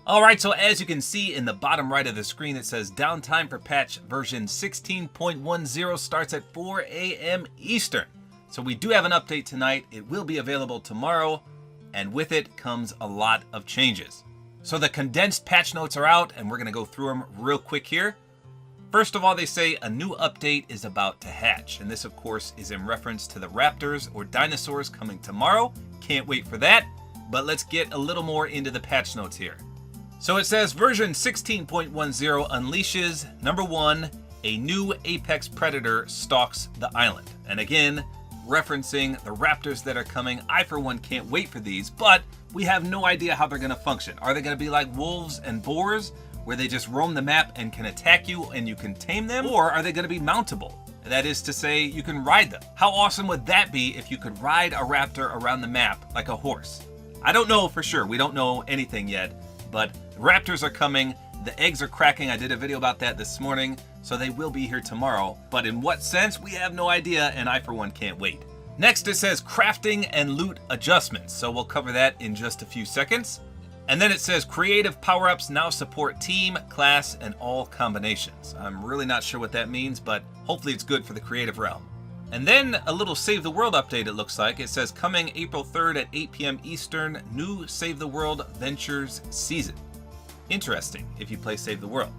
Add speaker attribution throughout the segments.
Speaker 1: Alright, so as you can see in the bottom right of the screen, it says downtime for patch version 16.10 starts at 4 a.m. Eastern. So we do have an update tonight. It will be available tomorrow, and with it comes a lot of changes. So the condensed patch notes are out, and we're going to go through them real quick here. First of all, they say a new update is about to hatch, and this of course is in reference to the raptors or dinosaurs coming tomorrow. Can't wait for that, but let's get a little more into the patch notes here. So it says version 16.10 unleashes, number 1, a new apex predator stalks the island. And again, referencing the raptors that are coming. I for one can't wait for these, but we have no idea how they're going to function. Are they going to be like wolves and boars, where they just roam the map and can attack you and you can tame them? Or are they going to be mountable? That is to say, you can ride them. How awesome would that be if you could ride a raptor around the map like a horse? I don't know for sure. We don't know anything yet, but raptors are coming. The eggs are cracking. I did a video about that this morning, so they will be here tomorrow. But in what sense, we have no idea, and I for one can't wait. Next, it says crafting and loot adjustments. So we'll cover that in just a few seconds. And then it says creative power-ups now support team, class, and all combinations. I'm really not sure what that means, but hopefully it's good for the creative realm. And then a little Save the World update, it looks like. It says coming April 3rd at 8 p.m. Eastern, new Save the World Ventures season. Interesting if you play Save the World.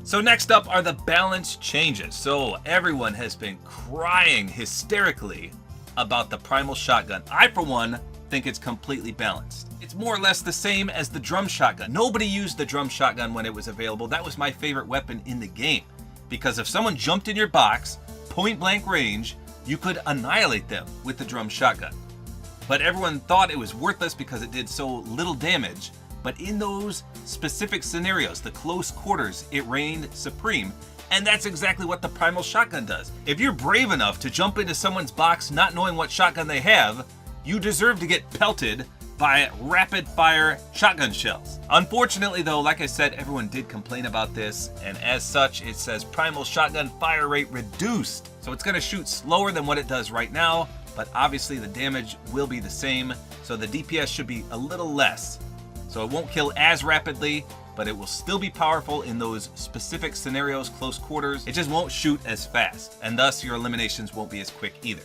Speaker 1: So next up are the balance changes. So everyone has been crying hysterically about the Primal Shotgun. I, for one, think it's completely balanced. It's more or less the same as the drum shotgun. Nobody used the drum shotgun when it was available. That was my favorite weapon in the game, because if someone jumped in your box, point blank range, you could annihilate them with the drum shotgun. But everyone thought it was worthless because it did so little damage. But in those specific scenarios, the close quarters, it reigned supreme. And that's exactly what the Primal Shotgun does. If you're brave enough to jump into someone's box not knowing what shotgun they have, you deserve to get pelted by rapid fire shotgun shells. Unfortunately though, like I said, everyone did complain about this, and as such, it says Primal Shotgun fire rate reduced. So it's gonna shoot slower than what it does right now, but obviously the damage will be the same, so the DPS should be a little less. So it won't kill as rapidly, but it will still be powerful in those specific scenarios, close quarters. It just won't shoot as fast, and thus your eliminations won't be as quick either.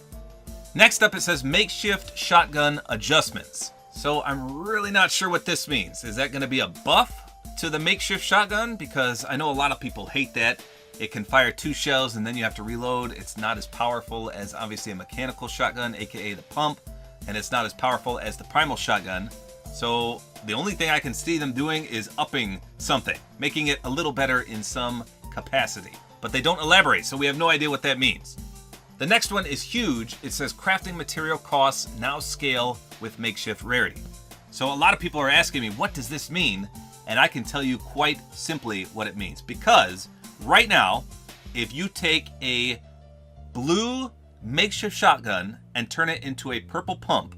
Speaker 1: Next up, it says Makeshift Shotgun Adjustments. So I'm really not sure what this means. Is that going to be a buff to the Makeshift Shotgun? Because I know a lot of people hate that. It can fire 2 shells and then you have to reload. It's not as powerful as obviously a mechanical shotgun, aka the pump, and it's not as powerful as the Primal Shotgun. So the only thing I can see them doing is upping something, making it a little better in some capacity. But they don't elaborate, so we have no idea what that means. The next one is huge. It says crafting material costs now scale with makeshift rarity. So a lot of people are asking me, what does this mean? And I can tell you quite simply what it means. Because right now, if you take a blue makeshift shotgun and turn it into a purple pump,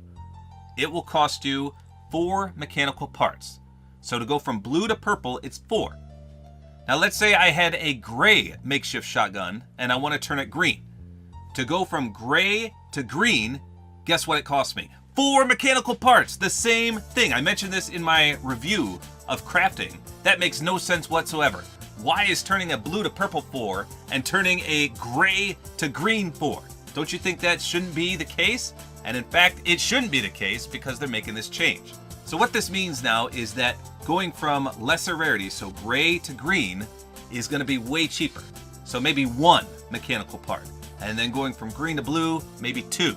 Speaker 1: it will cost you 4 mechanical parts. So to go from blue to purple, it's 4. Now let's say I had a gray makeshift shotgun and I want to turn it green. To go from gray to green, guess what it cost me? 4 mechanical parts, the same thing. I mentioned this in my review of crafting. That makes no sense whatsoever. Why is turning a blue to purple 4 and turning a gray to green 4? Don't you think that shouldn't be the case? And in fact, it shouldn't be the case because they're making this change. So what this means now is that going from lesser rarity, so gray to green, is going to be way cheaper. So maybe 1 mechanical part. And then going from green to blue, maybe 2.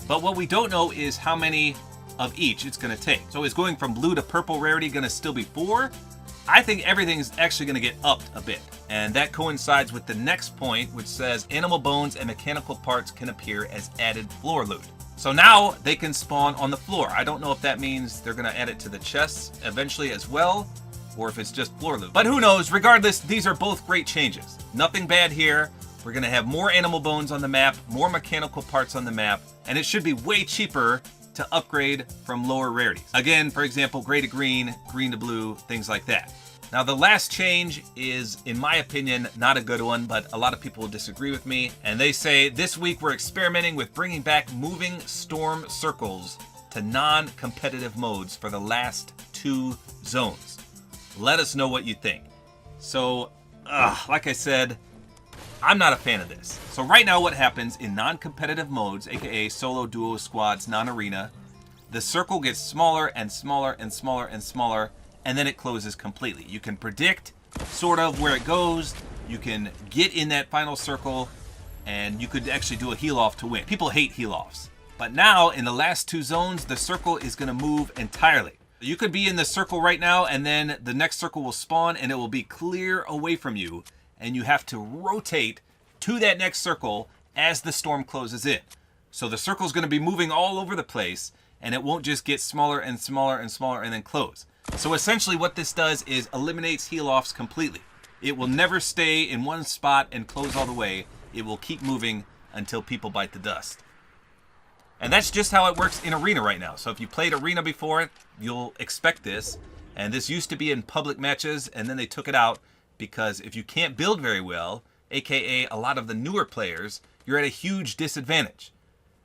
Speaker 1: But what we don't know is how many of each it's going to take. So is going from blue to purple rarity going to still be 4? I think everything's actually going to get upped a bit. And that coincides with the next point, which says animal bones and mechanical parts can appear as added floor loot. So now they can spawn on the floor. I don't know if that means they're going to add it to the chests eventually as well, or if it's just floor loot. But who knows? Regardless, these are both great changes. Nothing bad here. We're going to have more animal bones on the map, more mechanical parts on the map, and it should be way cheaper to upgrade from lower rarities. Again, for example, gray to green, green to blue, things like that. Now the last change is, in my opinion, not a good one, but a lot of people will disagree with me. And they say, this week we're experimenting with bringing back moving storm circles to non-competitive modes for the last 2 zones. Let us know what you think. So, like I said, I'm not a fan of this. So right now what happens in non-competitive modes, aka solo, duo, squads, non-arena, the circle gets smaller and smaller and smaller and smaller, and then it closes completely. You can predict sort of where it goes, you can get in that final circle, and you could actually do a heal off to win. People hate heal offs. But now in the last 2 zones, the circle is going to move entirely. You could be in the circle right now, and then the next circle will spawn and it will be clear away from you, and you have to rotate to that next circle as the storm closes in. So the circle is going to be moving all over the place, and it won't just get smaller and smaller and smaller and then close. So essentially what this does is eliminates heal offs completely. It will never stay in one spot and close all the way. It will keep moving until people bite the dust. And that's just how it works in Arena right now. So if you played Arena before, you'll expect this. And this used to be in public matches, and then they took it out because if you can't build very well, aka a lot of the newer players, you're at a huge disadvantage.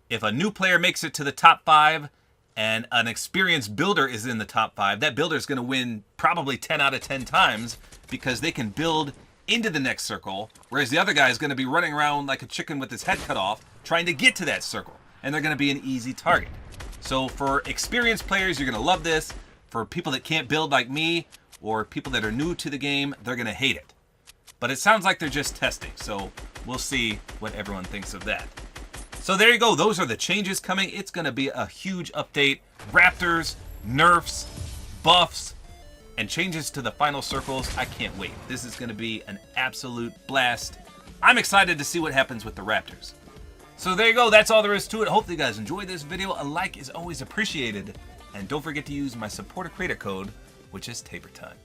Speaker 1: If a new player makes it to the top 5 and an experienced builder is in the top 5, that builder is going to win probably 10 out of 10 times because they can build into the next circle, whereas the other guy is going to be running around like a chicken with his head cut off trying to get to that circle, and they're going to be an easy target. So for experienced players, you're going to love this. For people that can't build like me, or people that are new to the game, they're going to hate it. But it sounds like they're just testing, so we'll see what everyone thinks of that. So there you go. Those are the changes coming. It's going to be a huge update. Raptors, nerfs, buffs, and changes to the final circles. I can't wait. This is going to be an absolute blast. I'm excited to see what happens with the Raptors. So there you go. That's all there is to it. Hopefully you guys enjoyed this video. A like is always appreciated. And don't forget to use my Support-A-Creator Code, which is Tabor time.